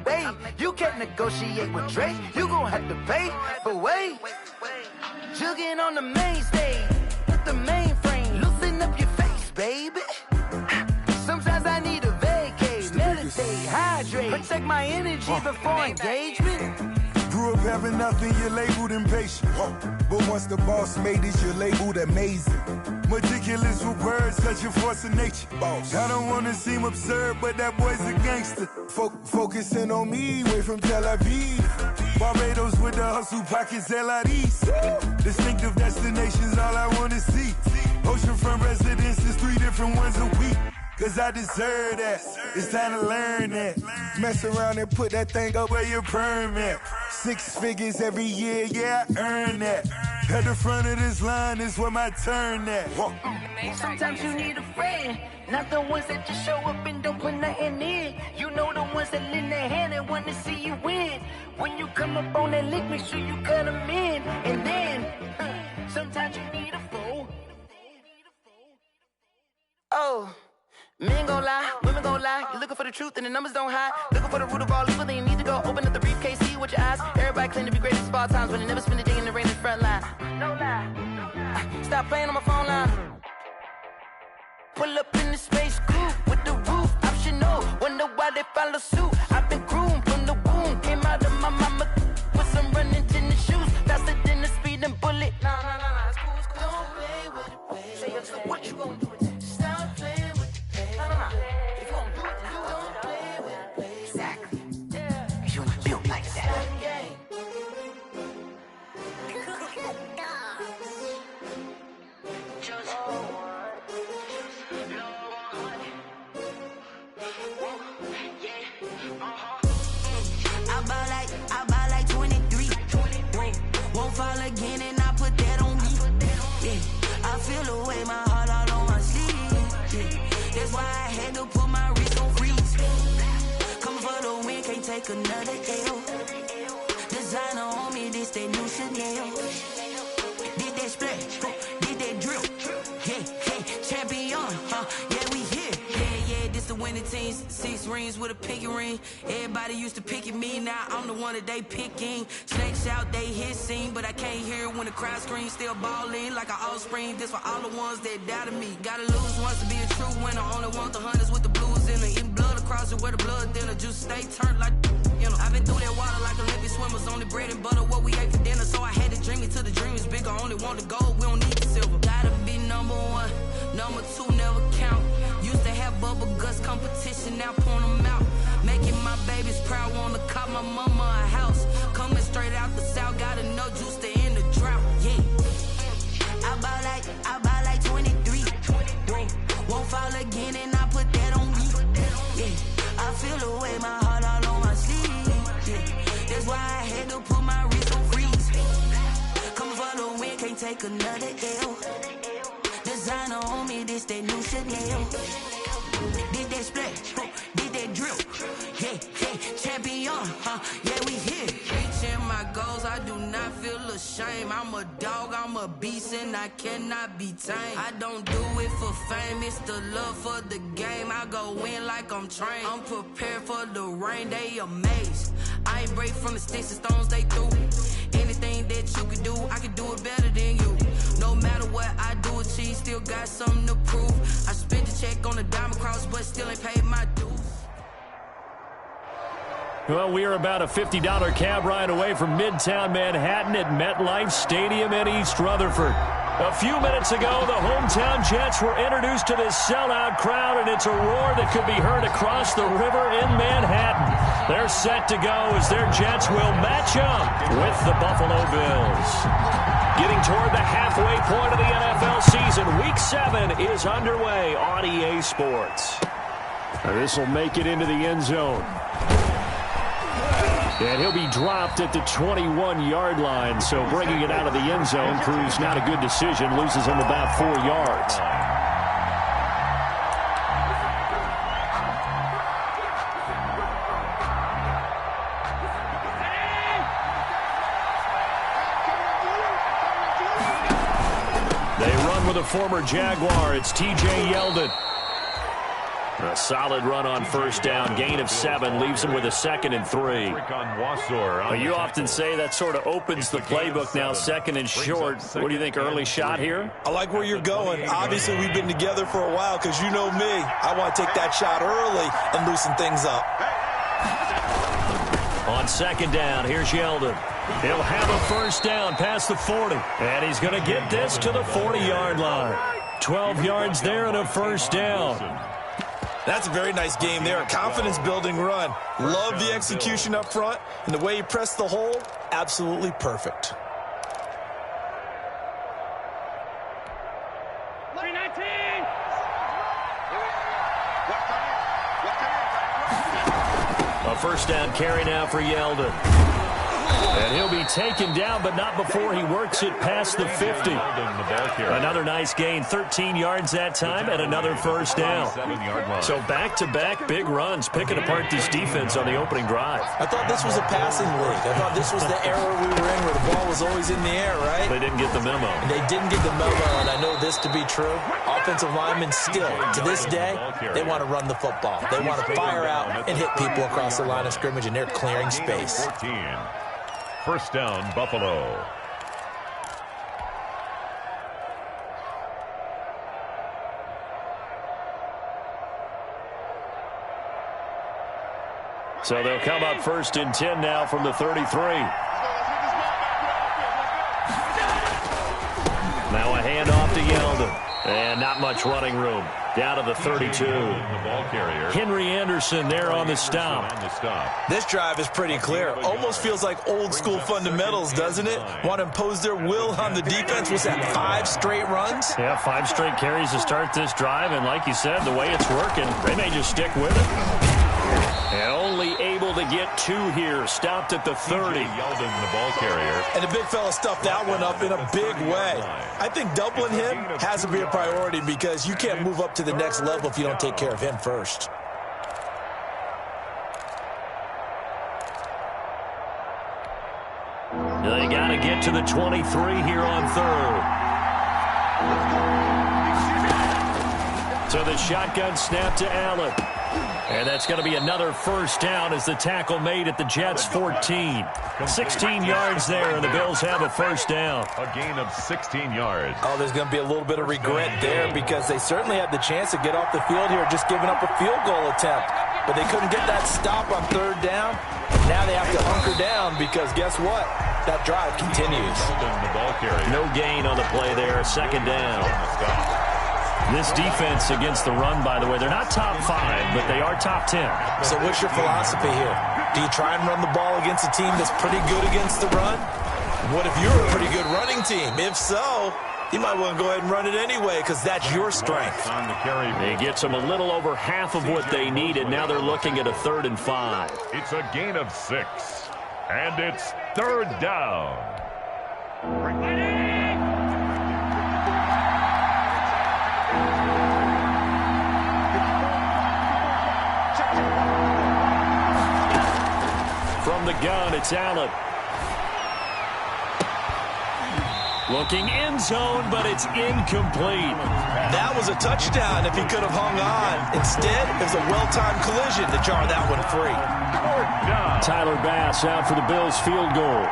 spade. You can't negotiate with Drake. You gon' have to pay. But wait, jugging on the main stage with the mainframe. Loosen up your face, baby. Sometimes I need a vacate, meditate, hydrate, protect my energy before engagement. Grew up having nothing, you're labeled impatient. But once the boss made it, you're labeled amazing. Meticulous with words, such a force of nature. Boss. I don't wanna seem absurd, but that boy's a gangster. Focusing on me, way from Tel Aviv. Barbados with the hustle pockets, LIDs. Distinctive destinations, all I wanna see. Oceanfront residences, 3 different ones a week. Cause I deserve that, it's time to learn that. Mess around and put that thing up where your permit. 6 figures every year, yeah, I earn that. At the front of this line is where my turn at. Sometimes you need a friend, not the ones that just show up and don't put nothing in. You know the ones that lend their hand and wanna see you win. When you come up on that lick, make sure you cut them in. And then, sometimes you need a fool. Oh. Men gon' lie, women gon' lie. You're looking for the truth and the numbers don't hide. Looking for the root of all evil, then you need to go open up the briefcase, see with your eyes. Everybody claim to be greatest of all times, but they never spend a day in the rain in the front line. No lie, stop playing on my phone line. Pull up in the space coupe with the roof optional. Wonder why they follow suit. I've been groomed from the womb, came out of my mama with some running tennis shoes, faster than the speeding bullet. Nah, it's cool. Don't play with it, baby. Say yo, so what you gon' do? Stop playing. If you don't do it, then you don't play with it, baby. Exactly. Yeah. You ain't built like that. I buy like 23. Won't fall again and I put that on me. Yeah. I feel the way my heart all on my sleeve. Yeah. That's why I had to put my wrist on freeze. Coming for the win, can't take another L. Designer on me, this that new Chanel. Did that splash, did that drill. Yeah, champion, yeah, we here. Yeah, this the winning team. 6 rings with a pinky ring. Everybody used to pick at me, now I'm the one that they picking. Snakes out, they hit scene, but I can't hear it when the crowd screams. Still ballin' like an offspring. This for all the ones that doubted me. Gotta lose once to be a true winner. Only want the hunters with the blues in it. Eating blood across it where the blood dinner. Juice stay turned like, you know. I've been through that water like Olympic swimmers. Only bread and butter, what we ate for dinner. So I had to dream it till the dream is bigger. Only want the gold, we don't need the silver. Gotta be number 1, number 2 never count. Used to have bubble guts competition, now point them out. Making my babies proud, wanna cop my mama a house. Coming straight out the south, got enough juice to end the drought. Yeah, I buy like 23. Won't fall again and I put that on me. Yeah, I feel the way my heart all on my sleeve. Yeah, that's why I had to put my wrist on freeze. Coming for the win, can't take another L. Designer on me, this that new Chanel. Did that splash, did that drill. Yeah, champion, yeah, we here. Reaching my goals, I do not feel ashamed. I'm a dog, I'm a beast, and I cannot be tamed. I don't do it for fame, it's the love for the game. I go in like I'm trained. I'm prepared for the rain, they amazed. I ain't break from the sticks and stones they threw. Anything that you can do, I can do it better than you. No matter what I do achieve, still got something to prove. I spent the check on the diamond cross, but still ain't paid my dues. Well, we are about a $50 cab ride away from Midtown Manhattan at MetLife Stadium in East Rutherford. A few minutes ago, the hometown Jets were introduced to this sellout crowd, and it's a roar that could be heard across the river in Manhattan. They're set to go as their Jets will match up with the Buffalo Bills. Getting toward the halfway point of the NFL season, Week 7 is underway on EA Sports. This will make it into the end zone. And he'll be dropped at the 21-yard line, so bringing it out of the end zone proves not a good decision, loses him about 4 yards. They run with a former Jaguar. It's T.J. Yeldon. A solid run on first down. Gain of 7 leaves him with a 2nd and 3. Well, you often say that sort of opens the playbook now, 2nd and short. What do you think, early shot here? I like where you're going. Obviously, we've been together for a while because you know me. I want to take that shot early and loosen things up. On 2nd down, here's Yeldon. He'll have a first down past the 40. And he's going to get this to the 40-yard line. 12 yards there and a first down. That's a very nice game there. Confidence-building run. Love the execution up front. And the way he pressed the hole, absolutely perfect. A first down carry now for Yeldon. And he'll be taken down, but not before he works it past the 50. Another nice gain, 13 yards that time, and another first down. So back-to-back big runs, picking apart this defense on the opening drive. I thought this was a passing league. I thought this was the era we were in where the ball was always in the air, right? They didn't get the memo. They didn't get the memo, and I know this to be true. Offensive linemen still, to this day, they want to run the football. They want to fire out and hit people across the line of scrimmage, and they're clearing space. First down, Buffalo. So they'll come up 1st and 10 now from the 33. Now a handoff to Yeldon. And not much running room. Down to the 32. Henry Anderson there on the stop. This drive is pretty clear. Almost feels like old school fundamentals, doesn't it? Want to impose their will on the defense. Was that 5 straight runs? Yeah, 5 straight carries to start this drive. And like you said, the way it's working, they may just stick with it. And only able to get 2 here. Stopped at the 30. Yeldon, the ball carrier. And the big fella stuffed that one up in a big way. I think doubling him has to be a priority because you can't move up to the next level if you don't take care of him first. They got to get to the 23 here on 3rd. So the shotgun snap to Allen. And that's going to be another first down as the tackle made at the Jets' 14. 16 yards there, and the Bills have a first down. A gain of 16 yards. Oh, there's going to be a little bit of regret there because they certainly had the chance to get off the field here, just giving up a field goal attempt. But they couldn't get that stop on 3rd down. Now they have to hunker down because guess what? That drive continues. No gain on the play there. 2nd down. This defense against the run, by the way, they're not top 5, but they are top 10. So what's your philosophy here? Do you try and run the ball against a team that's pretty good against the run? What if you're a pretty good running team? If so, you might want to go ahead and run it anyway because that's your strength. It gets them a little over half of what they needed. Now they're looking at a 3rd and 5. It's a gain of 6. And it's 3rd down. From the gun, it's Allen. Looking end zone, but it's incomplete. That was a touchdown if he could have hung on. Instead, it was a well-timed collision to jar that one free. Tyler Bass out for the Bills field goal.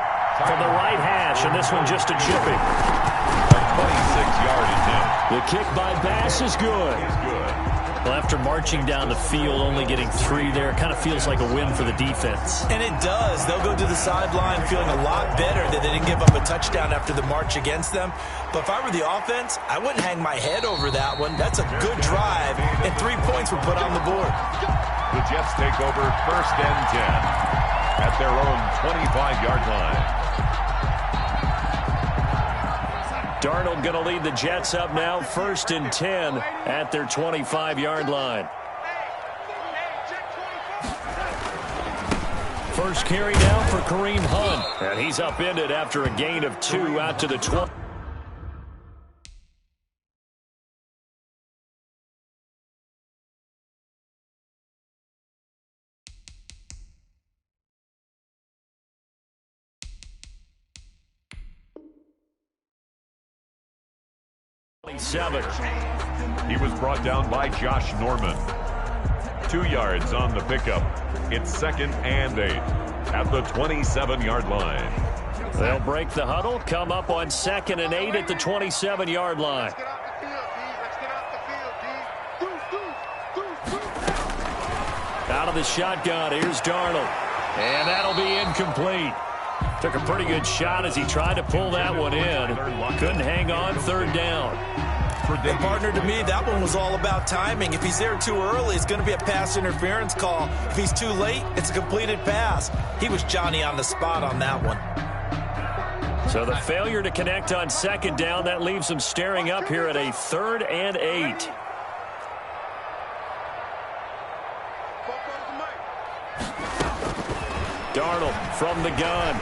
From the right hash, and this one just a chipping. 26-yard attempt. The kick by Bass is good. Well, after marching down the field, only getting 3 there, kind of feels like a win for the defense. And it does. They'll go to the sideline feeling a lot better that they didn't give up a touchdown after the march against them. But if I were the offense, I wouldn't hang my head over that one. That's a good drive, and 3 points were put on the board. The Jets take over 1st and 10 at their own 25-yard line. Darnold going to lead the Jets up now, 1st and 10 at their 25-yard line. First carry now for Kareem Hunt. And he's upended after a gain of 2 out to the 20. He was brought down by Josh Norman. 2 yards on the pickup. It's 2nd and 8 at the 27-yard line. They'll break the huddle, come up on 2nd and 8 at the 27-yard line. Out of the shotgun, here's Darnold. And that'll be incomplete. Took a pretty good shot as he tried to pull that one in. Couldn't hang on, 3rd down. And partner, to me, that one was all about timing. If he's there too early, it's going to be a pass interference call. If he's too late, it's a completed pass. He was Johnny on the spot on that one. So the failure to connect on 2nd down, that leaves him staring up here at a 3rd and 8. Darnold from the gun.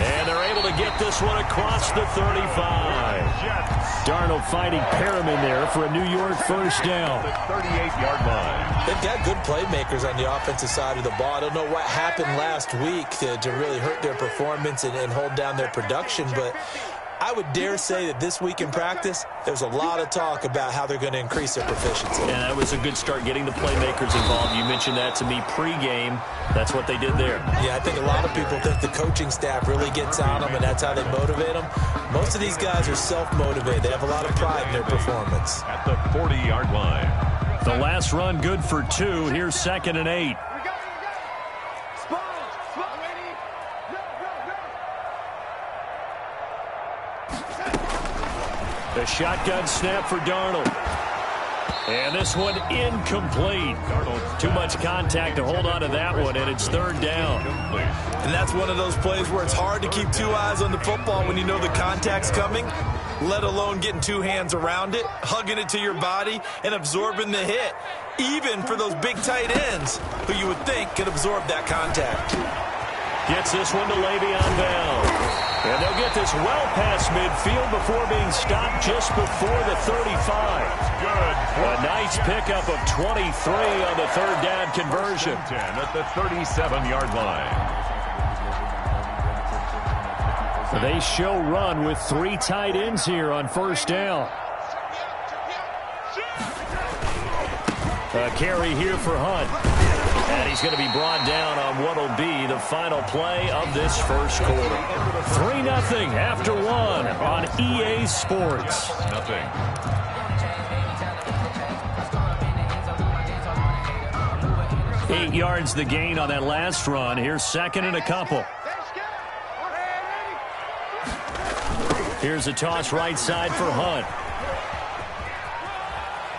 And they're able to get this one across the 35. Darnold finding Perriman there for a New York 1st down. 38-yard line. They've got good playmakers on the offensive side of the ball. I don't know what happened last week to really hurt their performance and hold down their production, but I would dare say that this week in practice, there's a lot of talk about how they're going to increase their proficiency. Yeah, that was a good start getting the playmakers involved. You mentioned that to me pregame. That's what they did there. Yeah, I think a lot of people think the coaching staff really gets on them, and that's how they motivate them. Most of these guys are self-motivated. They have a lot of pride in their performance. At the 40-yard line. The last run good for 2. Here's 2nd and 8. The shotgun snap for Darnold. And this one incomplete. Too much contact to hold on to that one, and it's 3rd down. And that's one of those plays where it's hard to keep 2 eyes on the football when you know the contact's coming, let alone getting 2 hands around it, hugging it to your body, and absorbing the hit, even for those big tight ends who you would think could absorb that contact. Gets this one to Le'Veon Bell. And they'll get this well past midfield before being stopped just before the 35. Good. A nice pickup of 23 on the 3rd down conversion. 10 at the 37-yard line. They show run with 3 tight ends here on 1st down. A carry here for Hunt. And he's going to be brought down on what will be the final play of this 1st quarter. 3-0 after 1 on EA Sports. Nothing. Eight yards the gain on that last run. Here's 2nd and a couple. Here's a toss right side for Hunt.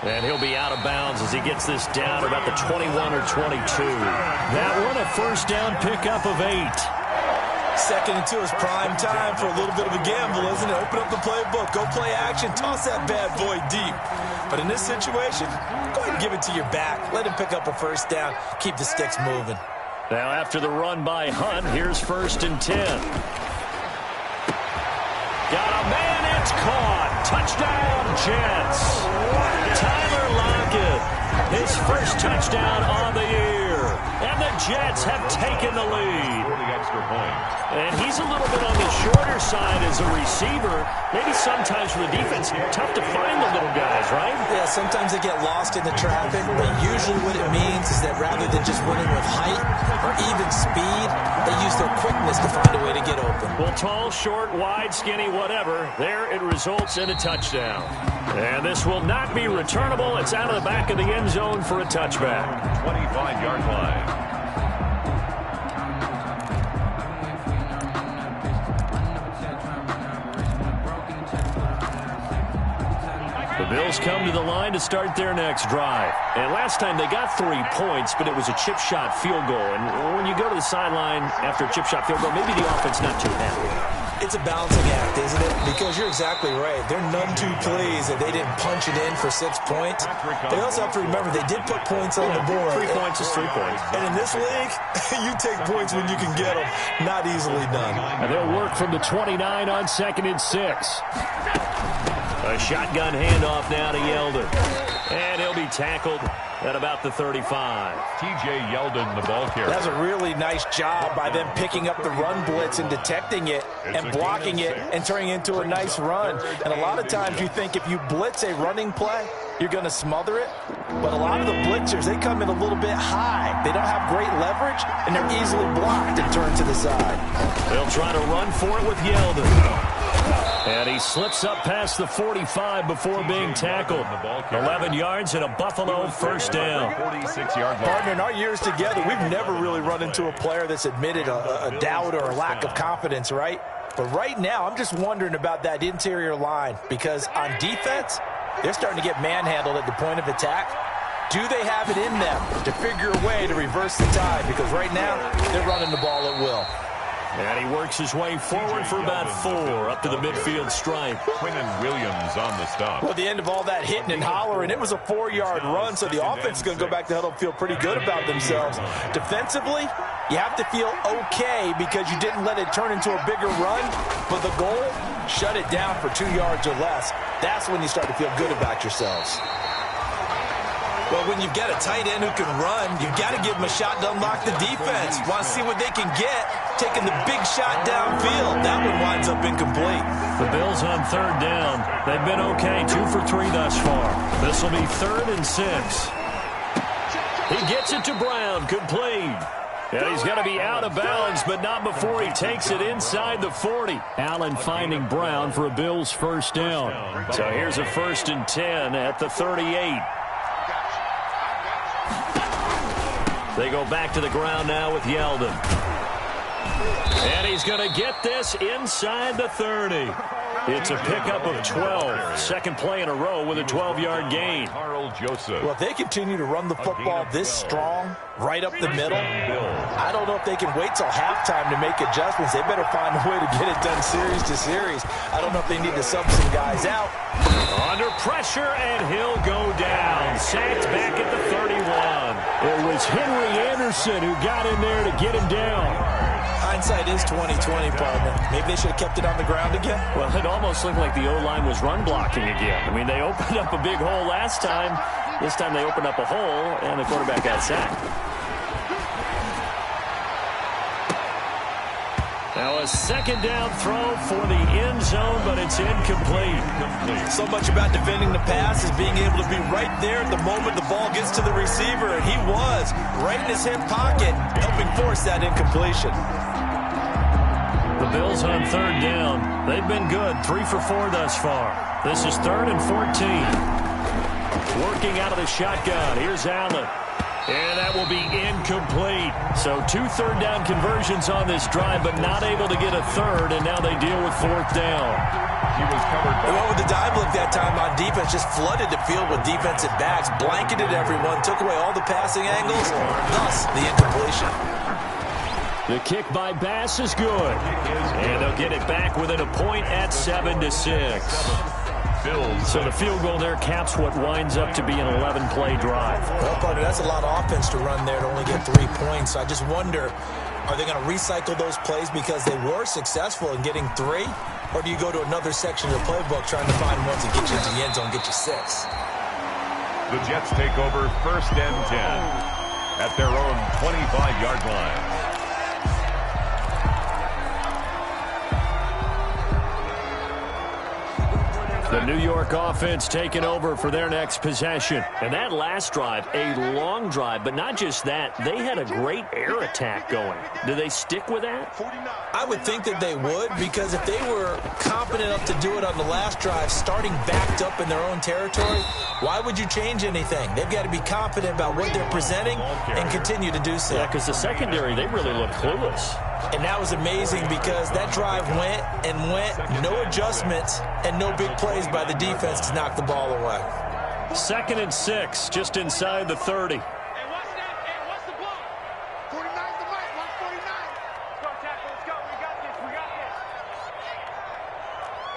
And he'll be out of bounds as he gets this down about the 21 or 22. That one a 1st down pickup of 8. 2nd and 2 is prime time for a little bit of a gamble, isn't it? Open up the playbook, go play action, toss that bad boy deep. But in this situation, go ahead and give it to your back. Let him pick up a 1st down, keep the sticks moving. Now after the run by Hunt, here's 1st and 10. Got a man, it's caught. Touchdown, Jets. Tyler Lockett, his 1st touchdown on the year. And the Jets have taken the lead. For the extra point. And he's a little bit on the shorter side as a receiver. Maybe sometimes for the defense, tough to find the little guys, right? Yeah, sometimes they get lost in the traffic, but usually what it means is that rather than just winning with height or even speed, they use their quickness to find a way to get open. Well, tall, short, wide, skinny, whatever, there it results in a touchdown. And this will not be returnable. It's out of the back of the end zone for a touchback. 25-yard line. The Bills come to the line to start their next drive. And last time they got 3 points, but it was a chip shot field goal. And when you go to the sideline after a chip shot field goal, maybe the offense not too happy. It's a balancing act, isn't it? Because you're exactly right. They're none too pleased that they didn't punch it in for 6 points. They also have to remember they did put points on the board. 3 points is 3 points. And in this league, you take points when you can get them. Not easily done. And they'll work from the 29 on 2nd and 6. A shotgun handoff now to Yeldon. And he'll be tackled at about the 35. T.J. Yeldon, the ball carrier. That's a really nice job by them picking up the run blitz and detecting it and blocking it and turning it into a nice run. And a lot of times you think if you blitz a running play, you're going to smother it. But a lot of the blitzers, they come in a little bit high. They don't have great leverage, and they're easily blocked and turned to the side. They'll try to run for it with Yeldon. And he slips up past the 45 before being tackled. 11 yards and a Buffalo first down. 46-yard line. Partner, in our years together, we've never really run into a player that's admitted a doubt or a lack of confidence, right? But right now, I'm just wondering about that interior line, because on defense, they're starting to get manhandled at the point of attack. Do they have it in them to figure a way to reverse the tide? Because right now, they're running the ball at will. And he works his way forward for about 4 up to the midfield stripe. Quinnen Williams on the stop. Well, at the end of all that hitting and hollering, it was a 4-yard run, so the offense is going to go back to huddle and feel pretty good about themselves. Defensively, you have to feel okay because you didn't let it turn into a bigger run, but the goal, shut it down for 2 yards or less. That's when you start to feel good about yourselves. Well, when you've got a tight end who can run, you've got to give them a shot to unlock the defense. Want to see what they can get, taking the big shot downfield. That one winds up incomplete. The Bills on 3rd down. They've been okay, 2 for 3 thus far. This will be 3rd and 6. He gets it to Brown, complete. And he's going to be out of bounds, but not before he takes it inside the 40. Allen finding Brown for a Bills first down. So here's a 1st and 10 at the 38. They go back to the ground now with Yeldon. And he's going to get this inside the 30. It's a pickup of 12. Second play in a row with a 12-yard gain. Carl Joseph. Well, if they continue to run the football this strong, right up the middle, I don't know if they can wait till halftime to make adjustments. They better find a way to get it done series to series. I don't know if they need to sub some guys out. Under pressure, and he'll go down. Sacked back at the 31. It was Henry Anderson who got in there to get him down. Hindsight is 20/20, partner. Maybe they should have kept it on the ground again. Well, it almost looked like the O-line was run blocking again. I mean, they opened up a big hole last time. This time they opened up a hole, and the quarterback got sacked. Now a 2nd down throw for the end zone, but it's incomplete. So much about defending the pass is being able to be right there at the moment the ball gets to the receiver, and he was right in his hip pocket, helping force that incompletion. The Bills on 3rd down. They've been good, 3 for 4 thus far. This is 3rd and 14. Working out of the shotgun. Here's Allen. And that will be incomplete. So 2 third-down conversions on this drive, but not able to get a third, and now they deal with 4th down. He was covered. They went with the dive look that time on defense, just flooded the field with defensive backs, blanketed everyone, took away all the passing angles, thus the incompletion. The kick by Bass is good. And they'll get it back within a point at 7-6. So the field goal there caps what winds up to be an 11-play drive. Well, partner, that's a lot of offense to run there to only get 3 points. I just wonder, are they going to recycle those plays because they were successful in getting 3? Or do you go to another section of the playbook trying to find ones that get you into the end zone, get you 6? The Jets take over 1st and 10 at their own 25-yard line. The New York offense taking over for their next possession. And that last drive, a long drive, but not just that. They had a great air attack going. Do they stick with that? I would think that they would, because if they were competent enough to do it on the last drive, starting backed up in their own territory, why would you change anything? They've got to be confident about what they're presenting and continue to do so. Yeah, because the secondary, they really look clueless. And that was amazing because that drive went and went, no adjustments and no big plays by the defense to knock the ball away. 2nd and 6, just inside the 30. Hey, watch that. Hey, watch the ball. 49's the right. Watch 49. Let's go, tackle. Let's go. We got this. We got this.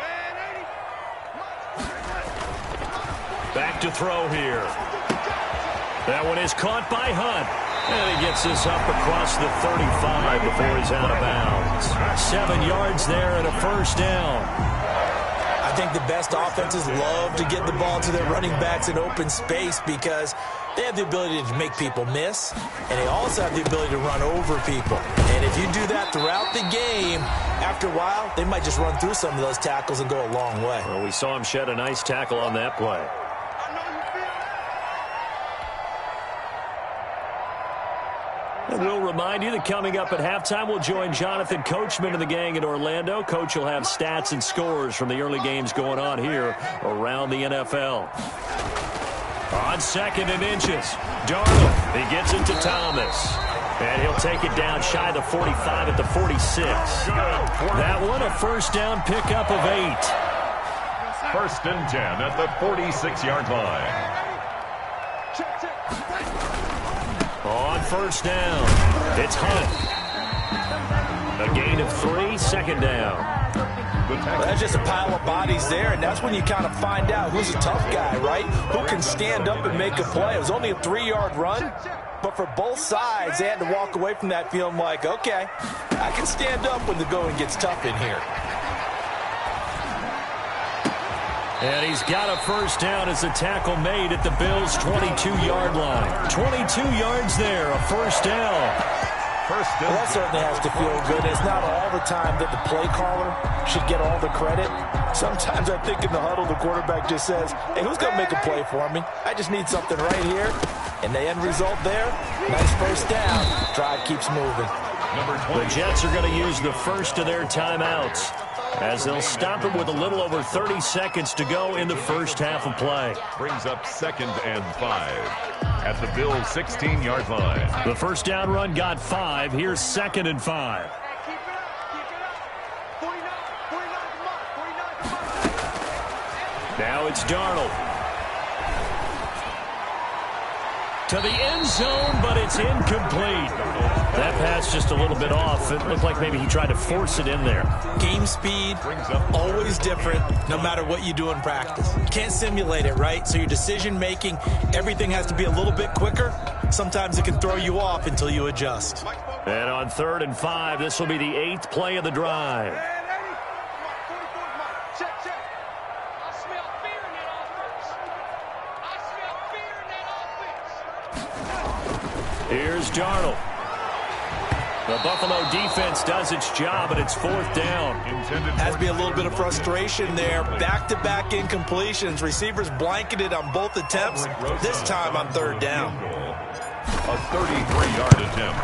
And 80. Back to throw here. That one is caught by Hunt. And he gets this up across the 35 before he's out of bounds. 7 yards there and a first down. I think the best offenses love to get the ball to their running backs in open space because they have the ability to make people miss, and they also have the ability to run over people. And if you do that throughout the game, after a while, they might just run through some of those tackles and go a long way. Well, we saw him shed a nice tackle on that play. I know you feel And we'll remind you that coming up at halftime, we'll join Jonathan Coachman and the gang in Orlando. Coach will have stats and scores from the early games going on here around the NFL. On 2nd and inches, Darnold, he gets it to Thomas. And he'll take it down shy of the 45 at the 46. That one, a first down pickup of 8. 1st and 10 at the 46-yard line. On 1st down, it's Hunt. A gain of 3, 2nd down. Well, that's just a pile of bodies there, and that's when you kind of find out who's a tough guy, right? Who can stand up and make a play. It was only a 3-yard run, but for both sides, they had to walk away from that feeling like, okay, I can stand up when the going gets tough in here. And he's got a first down as the tackle made at the Bills' 22-yard line. 22 yards there, a first down. Well, that certainly has to feel good. It's not all the time that the play caller should get all the credit. Sometimes I think in the huddle, the quarterback just says, hey, who's going to make a play for me? I just need something right here. And the end result there, nice first down. Drive keeps moving. The Jets are going to use the first of their timeouts as they'll stop it with a little over 30 seconds to go in the first half of play. Brings up 2nd and 5 at the Bills' 16-yard line. The first down run got 5. Here's 2nd and 5. Keep it up. 49, come on. Now it's Darnold. To the end zone, but it's incomplete. That pass just a little bit off. It looked like maybe he tried to force it in there. Game speed, always different, no matter what you do in practice. You can't simulate it, right? So your decision-making, everything has to be a little bit quicker. Sometimes it can throw you off until you adjust. And on 3rd and 5, this will be the 8th play of the drive. Check. I smell fear in that offense. Here's Darnold. The Buffalo defense does its job, and it's 4th down. Has to be a little bit of frustration there. Back-to-back incompletions. Receivers blanketed on both attempts, this time on 3rd down. A 33-yard attempt.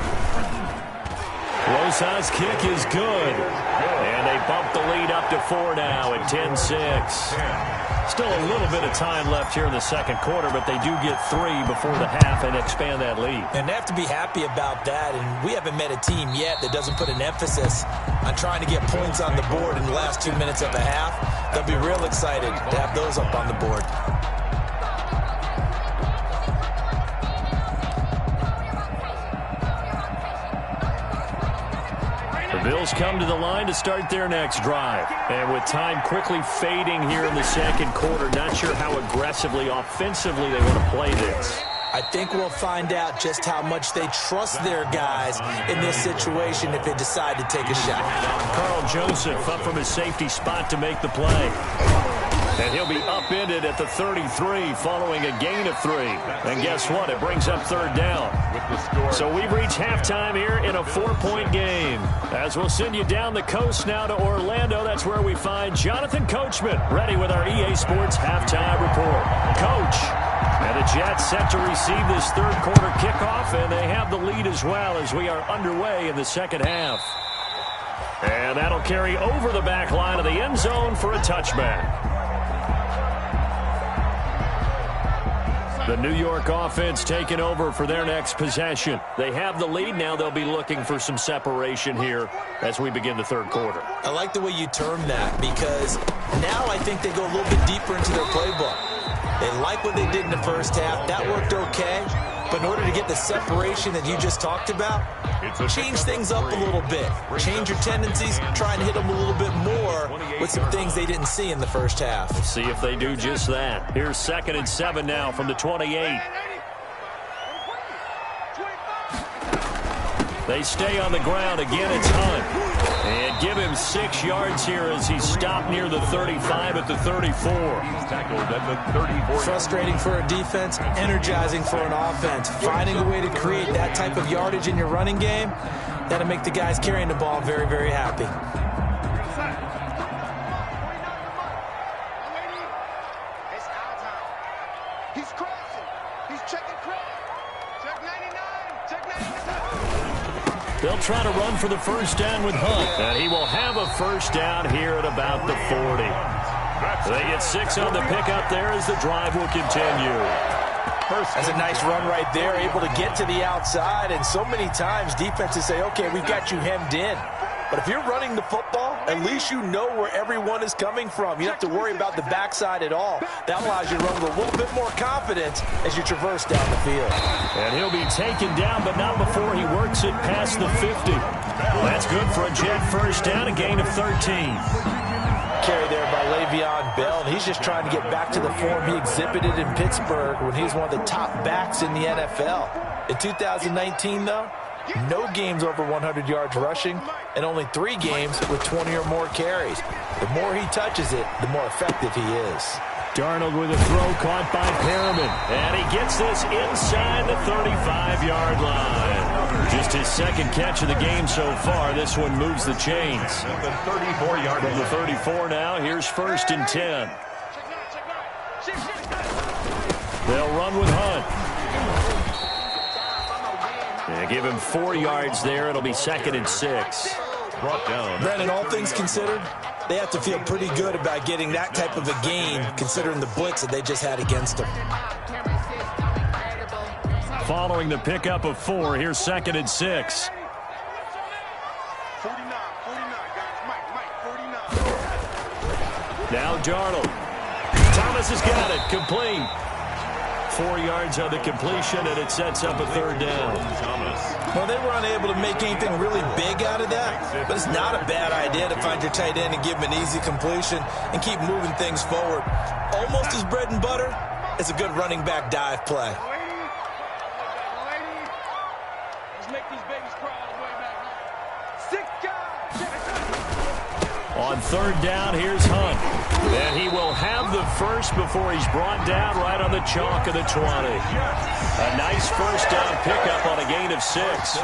Rosa's kick is good. And they bump the lead up to 4 now at 10-6. Still a little bit of time left here in the second quarter, but they do get 3 before the half and expand that lead. And they have to be happy about that, and we haven't met a team yet that doesn't put an emphasis on trying to get points on the board in the last 2 minutes of the half. They'll be real excited to have those up on the board. The Bills come to the line to start their next drive. And with time quickly fading here in the second quarter, not sure how aggressively, offensively they want to play this. I think we'll find out just how much they trust their guys in this situation if they decide to take a shot. Carl Joseph up from his safety spot to make the play. And he'll be upended at the 33 following a gain of 3. And guess what? It brings up 3rd down. So we've reached halftime here in a 4-point game. As we'll send you down the coast now to Orlando, that's where we find Jonathan Coachman ready with our EA Sports halftime report. Coach, and the Jets set to receive this third quarter kickoff, and they have the lead as well as we are underway in the second half. And that'll carry over the back line of the end zone for a touchback. The New York offense taking over for their next possession. They have the lead. Now they'll be looking for some separation here as we begin the third quarter. I like the way you term that because now I think they go a little bit deeper into their playbook. They like what they did in the first half. That worked okay. But in order to get the separation that you just talked about, change things up a little bit. Change your tendencies. Try and hit them a little bit more with some things they didn't see in the first half. We'll see if they do just that. Here's 2nd and 7 now from the 28. They stay on the ground. Again, it's Hunt. And give him 6 yards here as he's stopped near the 35 at the 34. Tackled at the 34. Frustrating for a defense, energizing for an offense. Finding a way to create that type of yardage in your running game, that'll make the guys carrying the ball very, very happy. It's our time. He's crossing. He's checking cross. Check 99. Check 99. They'll try to run for the first down with Hunt. And he will have a first down here at about the 40. They get 6 on the pickup there as the drive will continue. That's a nice run right there, able to get to the outside. And so many times defenses say, okay, we've got you hemmed in. But if you're running the football, at least you know where everyone is coming from. You don't have to worry about the backside at all. That allows you to run with a little bit more confidence as you traverse down the field. And he'll be taken down, but not before he works it past the 50. That's good for a Jet first down, a gain of 13. Carry there by Le'Veon Bell, and he's just trying to get back to the form he exhibited in Pittsburgh when he was one of the top backs in the NFL. In 2019, though, no games over 100 yards rushing, and only 3 games with 20 or more carries. The more he touches it, the more effective he is. Darnold with a throw caught by Perriman, and he gets this inside the 35-yard line. Just his second catch of the game so far. This one moves the chains. The 34-yard line. From the 34 now, here's 1st and 10. They'll run with Hunt. They give him 4 yards there. It'll be 2nd and 6. Brought down. Brandon, all things considered, they have to feel pretty good about getting that type of a gain, considering the blitz that they just had against them. Following the pickup of 4, here's 2nd and 6. 49, guys. Mike, 49. Now Darnold. Thomas has got it. Complete. 4 yards on the completion, and it sets up a 3rd down. Well, they were unable to make anything really big out of that, but it's not a bad idea to find your tight end and give him an easy completion and keep moving things forward. Almost as bread and butter as a good running back dive play. Let's make these babies cry all the way back. 6 guys. On 3rd down, here's Hunt. And he will have the first before he's brought down right on the chalk of the 20. A nice first down pickup on a gain of 6.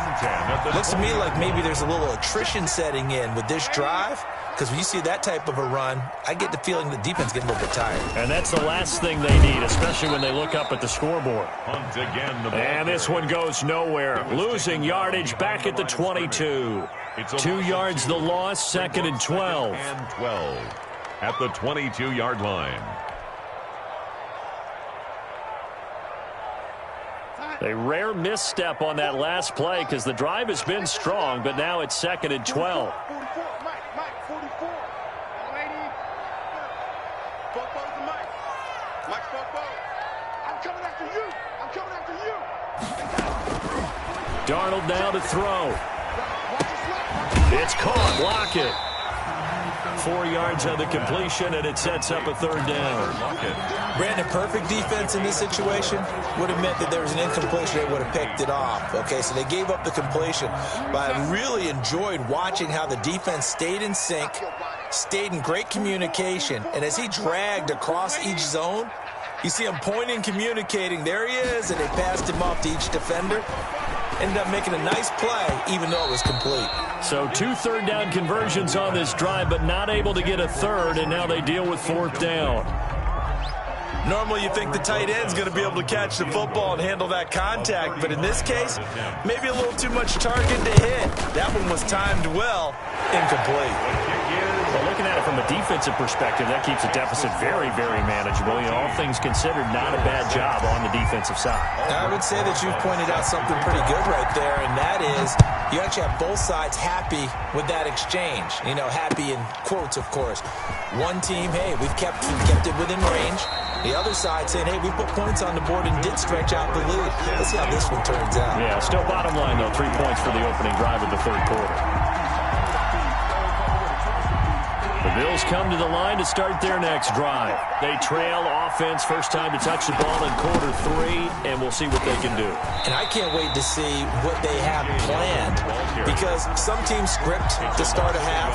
Looks to me like maybe there's a little attrition setting in with this drive, because when you see that type of a run, I get the feeling the defense getting a little bit tired. And that's the last thing they need, especially when they look up at the scoreboard. Hunt again. And this one goes nowhere. Losing yardage back at the 22. 2 yards the loss, 2nd and 12. And 12 at the 22-yard line. A rare misstep on that last play because the drive has been strong, but now it's 2nd and 12. 44, Mike, 44. Lady. Football's the Mike. Mike's football. I'm coming after you. Darnold now to throw. It's caught. Block it. 4 yards on the completion, and it sets up a 3rd down. Brandon, perfect defense in this situation would have meant that there was an incompletion. They would have picked it off. Okay, so they gave up the completion. But I really enjoyed watching how the defense stayed in sync, stayed in great communication, and as he dragged across each zone, you see him pointing, communicating. There he is, and they passed him off to each defender. Ended up making a nice play, even though it was complete. So 2 3rd down conversions on this drive, but not able to get a 3rd, and now they deal with 4th down. Normally you think the tight end's going to be able to catch the football and handle that contact, but in this case, maybe a little too much target to hit. That one was timed well, incomplete. Well, looking at it from a defensive perspective, that keeps the deficit very, very manageable. You know, all things considered, not a bad job on the defensive side. I would say that you've pointed out something pretty good right there, and that is you actually have both sides happy with that exchange. You know, happy in quotes, of course. One team, hey, we've kept it within range. The other side saying, hey, we put points on the board and did stretch out the lead. Let's see how this one turns out. Yeah, still bottom line, though, 3 points for the opening drive of the 3rd quarter. The Bills come to the line to start their next drive. They trail offense, first time to touch the ball in quarter 3, and we'll see what they can do. And I can't wait to see what they have planned, because some teams script to start a half.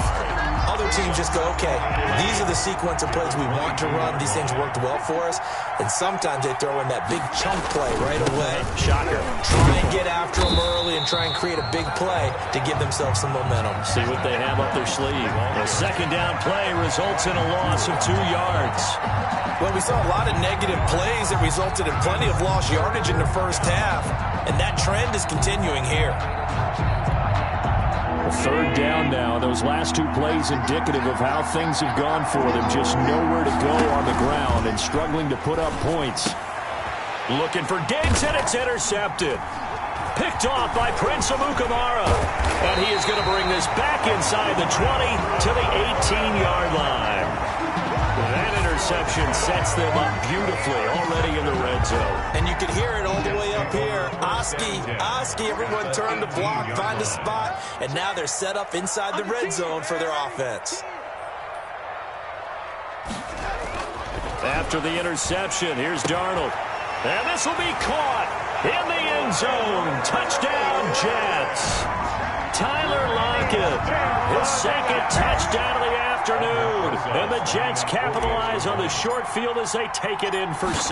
Other teams just go, okay, these are the sequence of plays we want to run. These things worked well for us. And sometimes they throw in that big chunk play right away. Shocker. Try and get after them early and try and create a big play to give themselves some momentum. See what they have up their sleeve. The 2nd down play results in a loss of 2 yards. Well, we saw a lot of negative plays that resulted in plenty of lost yardage in the first half. And that trend is continuing here. Third down now. Those last two plays indicative of how things have gone for them. Just nowhere to go on the ground and struggling to put up points. Looking for Diggs, and it's intercepted. Picked off by Prince Amukamara. And he is going to bring this back inside the 20 to the 18-yard line. That interception sets them up beautifully already in the red zone. And you can hear it all the way up here. Oski, everyone turn to block, find a spot, and now they're set up inside the red zone for their offense. After the interception, here's Darnold. And this will be caught in the end zone. Touchdown, Jets. Tyler Lockett, his second touchdown of the afternoon. And the Jets capitalize on the short field as they take it in for 6.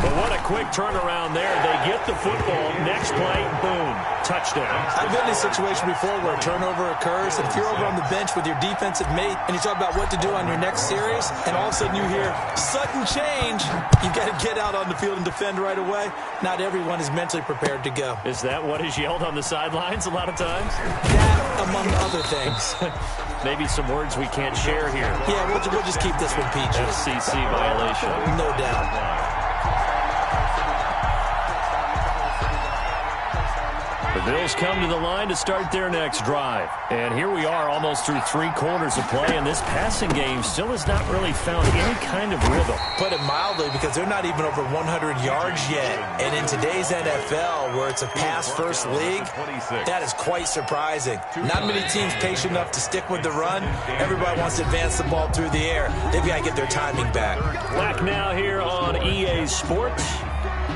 But what a quick turnaround there. They get the football. Next play, boom, touchdown. I've been in a situation before where a turnover occurs, and if you're over on the bench with your defensive mate and you talk about what to do on your next series, and all of a sudden you hear sudden change, you've got to get out on the field and defend right away. Not everyone is mentally prepared to go. Is that what is yelled on the sidelines a lot of times? That, among other things. Maybe some words we can't share here. Yeah, we'll just keep this one PG. FCC violation. No doubt. The Bills come to the line to start their next drive. And here we are almost through 3 quarters of play, and this passing game still has not really found any kind of rhythm. Put it mildly, because they're not even over 100 yards yet. And in today's NFL, where it's a pass-first league, that is quite surprising. Not many teams patient enough to stick with the run. Everybody wants to advance the ball through the air. They've got to get their timing back. Back now here on EA Sports.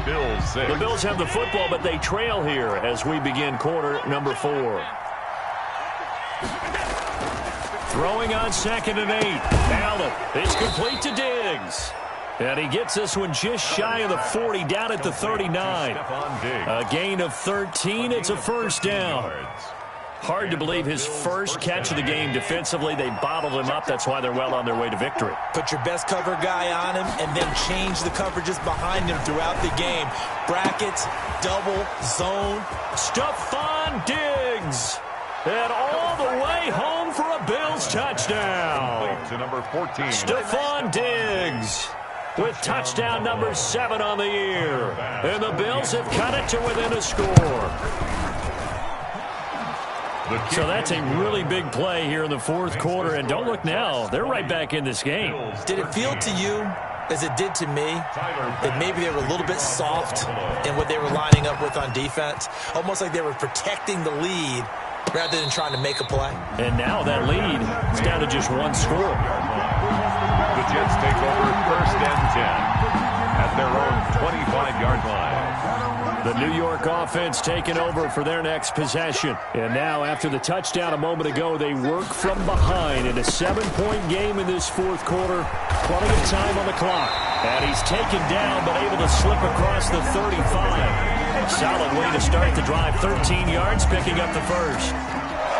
The Bills have the football, but they trail here as we begin quarter number 4. Throwing on 2nd and 8. Allen is complete to Diggs. And he gets this one just shy of the 40, down at the 39. A gain of 13. It's a first down. Hard to believe his first catch of the game defensively. They bottled him up. That's why they're well on their way to victory. Put your best cover guy on him and then change the coverages behind him throughout the game. Brackets, double, zone. Stephon Diggs. And all the way home for a Bills touchdown. To number 14. Stephon Diggs with touchdown number 7 on the year. And the Bills have cut it to within a score. So that's a really big play here in the 4th quarter. And don't look now, they're right back in this game. Did it feel to you, as it did to me, that maybe they were a little bit soft in what they were lining up with on defense? Almost like they were protecting the lead rather than trying to make a play. And now that lead is down to just 1 score. The Jets take over 1st and 10 at their own 25-yard line. The New York offense taking over for their next possession. And now, after the touchdown a moment ago, they work from behind in a 7-point game in this 4th quarter. Plenty of time on the clock. And he's taken down, but able to slip across the 35. Solid way to start the drive. 13 yards, picking up the first.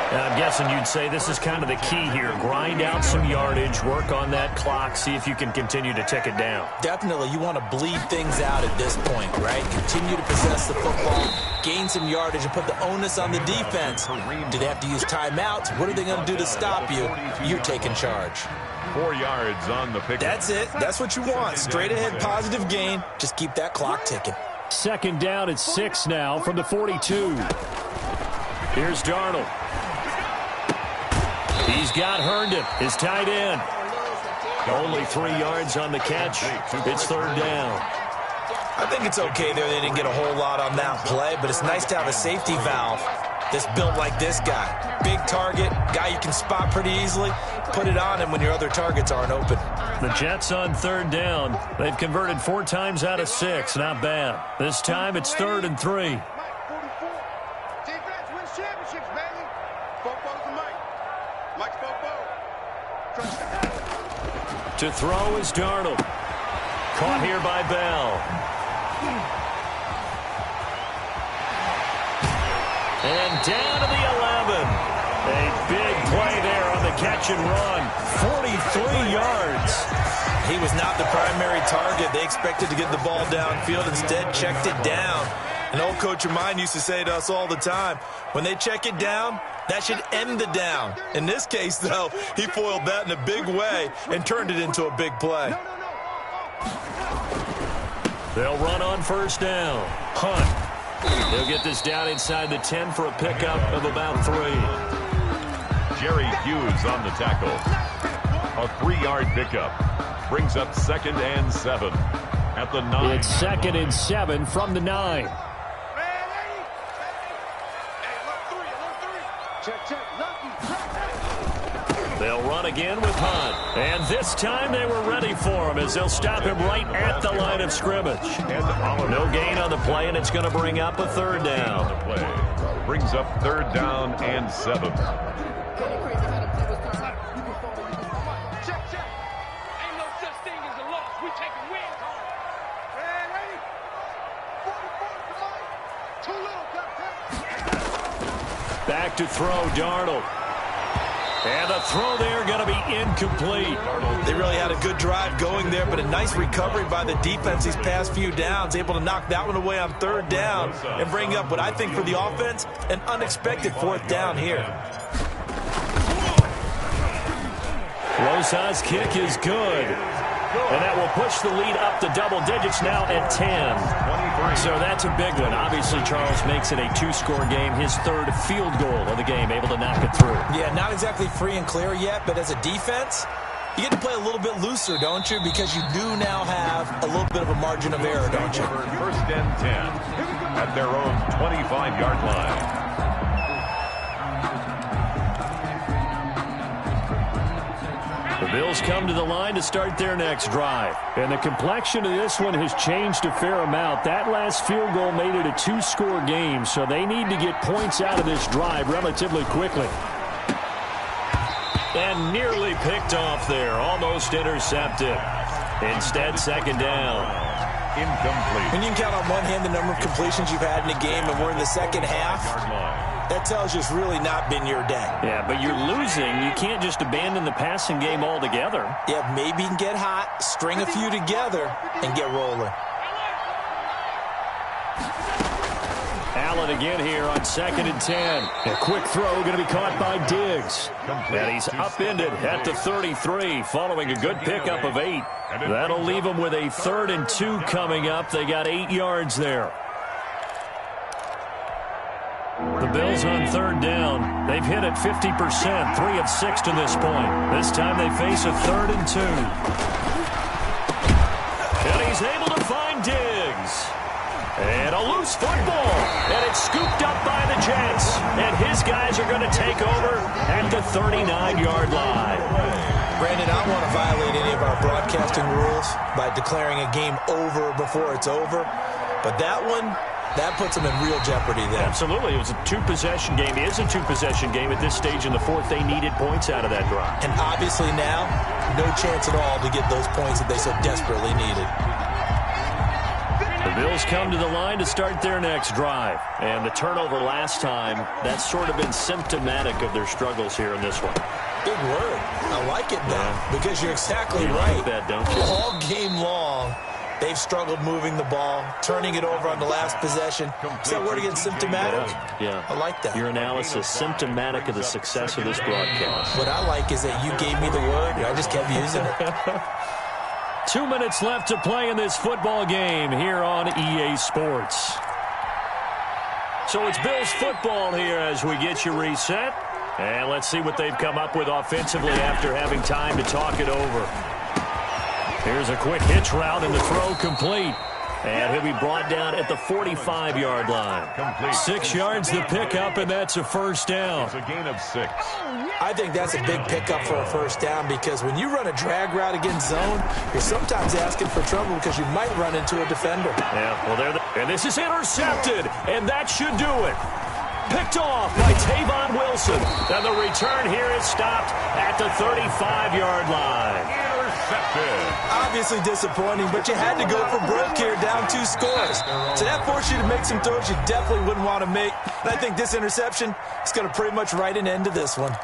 And I'm guessing you'd say this is kind of the key here. Grind out some yardage, work on that clock, see if you can continue to tick it down. Definitely. You want to bleed things out at this point, right? Continue to possess the football, gain some yardage, and put the onus on the defense. Do they have to use timeouts? What are they going to do to stop you? You're taking charge. 4 yards on the pick. That's it. That's what you want. Straight ahead, positive gain. Just keep that clock ticking. 2nd down at 6 now from the 42. Here's Darnold. He's got Herndon, his tight end. Only 3 yards on the catch. It's 3rd down. I think it's okay there. They didn't get a whole lot on that play, but it's nice to have a safety valve that's built like this guy. Big target, guy you can spot pretty easily. Put it on him when your other targets aren't open. The Jets on 3rd down. They've converted 4 times out of 6. Not bad. This time it's 3rd and 3. To throw is Darnold. Caught here by Bell. And down to the 11. A big play there on the catch and run. 43 yards. He was not the primary target. They expected to get the ball downfield. Instead, checked it down. An old coach of mine used to say to us all the time, when they check it down, that should end the down. In this case, though, he foiled that in a big way and turned it into a big play. They'll run on first down. Hunt. He'll get this down inside the 10 for a pickup of about 3. Jerry Hughes on the tackle. A 3-yard pickup. Brings up 2nd and 7 at the 9. It's 2nd and 7 from the 9. They'll run again with Hunt. And this time they were ready for him as they'll stop him right at the line of scrimmage. No gain on the play, and it's going to bring up a 3rd down. Brings up 3rd down and 7. Back to throw, Darnold. And the throw there going to be incomplete. They really had a good drive going there, but a nice recovery by the defense these past few downs, able to knock that one away on 3rd down and bring up what I think for the offense, an unexpected 4th down here. Rosha's kick is good. And that will push the lead up to double digits now at 10. So that's a big one. Obviously, Charles makes it a 2-score game. His 3rd field goal of the game, able to knock it through. Yeah, not exactly free and clear yet, but as a defense, you get to play a little bit looser, don't you? Because you do now have a little bit of a margin of error, don't you? 1st and 10 at their own 25-yard line. The Bills come to the line to start their next drive. And the complexion of this one has changed a fair amount. That last field goal made it a 2-score game, so they need to get points out of this drive relatively quickly. And nearly picked off there, almost intercepted. Instead, 2nd down. Incomplete. When you can count on one hand the number of completions you've had in a game, and we're in the second half, that tells you it's really not been your day. Yeah, but you're losing. You can't just abandon the passing game altogether. Yeah, maybe you can get hot, string a few together, and get rolling. Allen again here on 2nd and 10. A quick throw going to be caught by Diggs. And he's upended at the 33 following a good pickup of 8. That'll leave him with a 3rd and 2 coming up. They got 8 yards there. The Bills on 3rd down. They've hit it 50%, 3 of 6 to this point. This time they face a 3rd and 2. And he's able to find Diggs. And a loose football. And it's scooped up by the Jets. And his guys are going to take over at the 39-yard line. Brandon, I don't want to violate any of our broadcasting rules by declaring a game over before it's over. But that one, that puts them in real jeopardy there. Absolutely. It was a 2-possession game. It is a 2-possession game at this stage in the 4th. They needed points out of that drive. And obviously now, no chance at all to get those points that they so desperately needed. The Bills come to the line to start their next drive. And the turnover last time, that's sort of been symptomatic of their struggles here in this one. Big word. I like it, though, because you're exactly you right. Like that, don't you? All game long, they've struggled moving the ball, turning it over on the last possession. Is that word again, symptomatic? Yeah. I like that. Your analysis, symptomatic of the success of this broadcast. What I like is that you gave me the word, and I just kept using it. 2 minutes left to play in this football game here on EA Sports. So it's Bills football here as we get you reset. And let's see what they've come up with offensively after having time to talk it over. Here's a quick hitch route and the throw complete. And he'll be brought down at the 45-yard line. 6 yards the pickup, and that's a 1st down. It's a gain of 6. I think that's a big pickup for a 1st down because when you run a drag route against zone, you're sometimes asking for trouble because you might run into a defender. Yeah, well, and this is intercepted, and that should do it. Picked off by Tavon Wilson. And the return here is stopped at the 35-yard line. Obviously disappointing, but you had to go for broke here, down 2 scores. So that forced you to make some throws you definitely wouldn't want to make. And I think this interception is going to pretty much write an end to this one.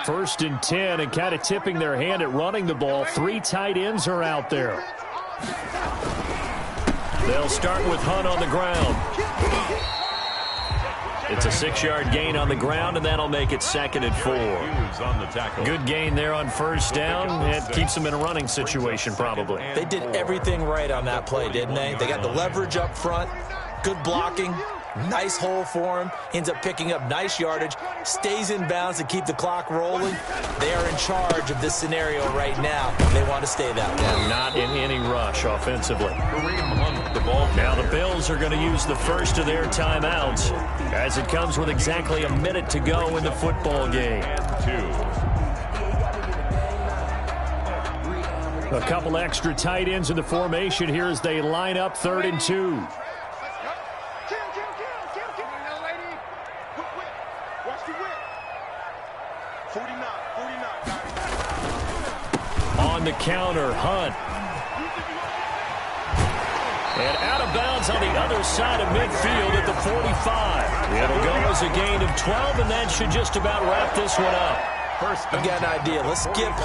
First and 10, and kind of tipping their hand at running the ball. 3 tight ends are out there. They'll start with Hunt on the ground. It's a 6-yard gain on the ground, and that'll make it 2nd and 4. Good gain there on first down. It keeps them in a running situation, probably. They did everything right on that play, didn't they? They got the leverage up front, good blocking, nice hole for him, ends up picking up nice yardage, stays in bounds to keep the clock rolling. They are in charge of this scenario right now. They want to stay that way. And not in any rush offensively. Now the Bills are going to use the first of their timeouts as it comes with exactly a minute to go in the football game. A couple extra tight ends in the formation here as they line up 3rd and 2. On the counter, Hunt. And out of bounds on the other side of midfield at the 45. It'll go as a gain of 12, and that should just about wrap this one up. I've got an idea. Let's skip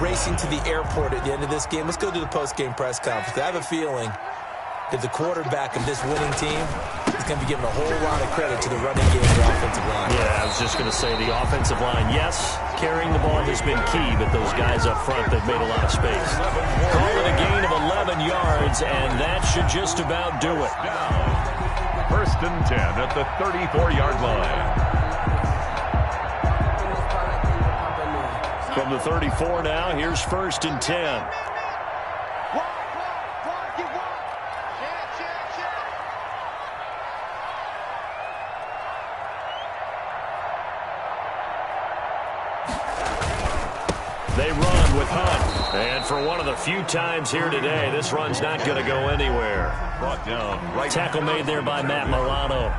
racing to the airport at the end of this game. Let's go to the post-game press conference. I have a feeling that the quarterback of this winning team is going to be giving a whole lot of credit to the running game and the offensive line. Yeah, I was just going to say the offensive line, yes, carrying the ball has been key, but those guys up front, they've made a lot of space. Call it a gain of 11 yards, and that should just about do it. 1st and 10 at the 34-yard line. From the 34 now, here's 1st and 10. They run with Hunt. And for one of the few times here today, this run's not going to go anywhere. Brought down right. Tackle made there by Matt Milano.